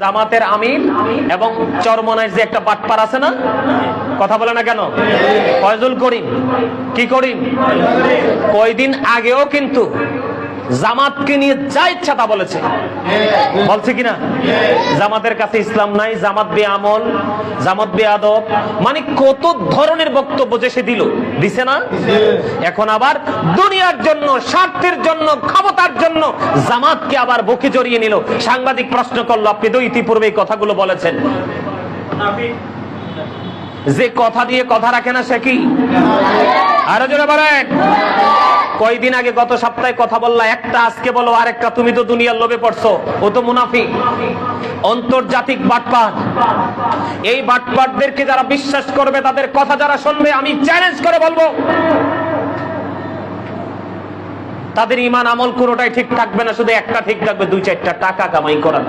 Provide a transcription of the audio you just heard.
জামাতের আমির এবং চরমনায় যে একটা বাটপার আছে না, কথা বলে না কেন, ফয়জুল করিম। কি করিম? কয়দিন আগেও কিন্তু জামাতকে নিয়ে যা ইচ্ছা তা বলেছে, বলছে কিনা? জামাতের কাছে ইসলাম নাই, জামাত বেআমল, জামাত বেয়াদব, মানে কত ধরনের বক্তব্য যে সে দিছে না। এখন আবার দুনিয়ার জন্য, স্বার্থের জন্য, ক্ষমতার জন্য জামাতকে আবার বুকে জড়িয়ে নিল। সাংবাদিক প্রশ্ন করলো, আপনি তো ইতিপূর্বে এই কথাগুলো বলেছেন। যে কথা দিয়ে কথা রাখে না সে কি? আরো জোরে বলেন। কয়দিন আগে, গত সপ্তাহে কথা বললা একটা, আজকে বলো আরেকটা। তুমি তো দুনিয়ার লোভে পড়ছো, ও তো মুনাফিক, আন্তর্জাতিক বাটপার। এই বাটপারদেরকে যারা বিশ্বাস করবে, তাদের কথা যারা শুনবে, আমি চ্যালেঞ্জ করে বলবো তাদের ঈমান আমল কোনোটাই ঠিক থাকবে না, শুধু একটা ঠিক থাকবে, 2-4টা টাকা কামাই করা।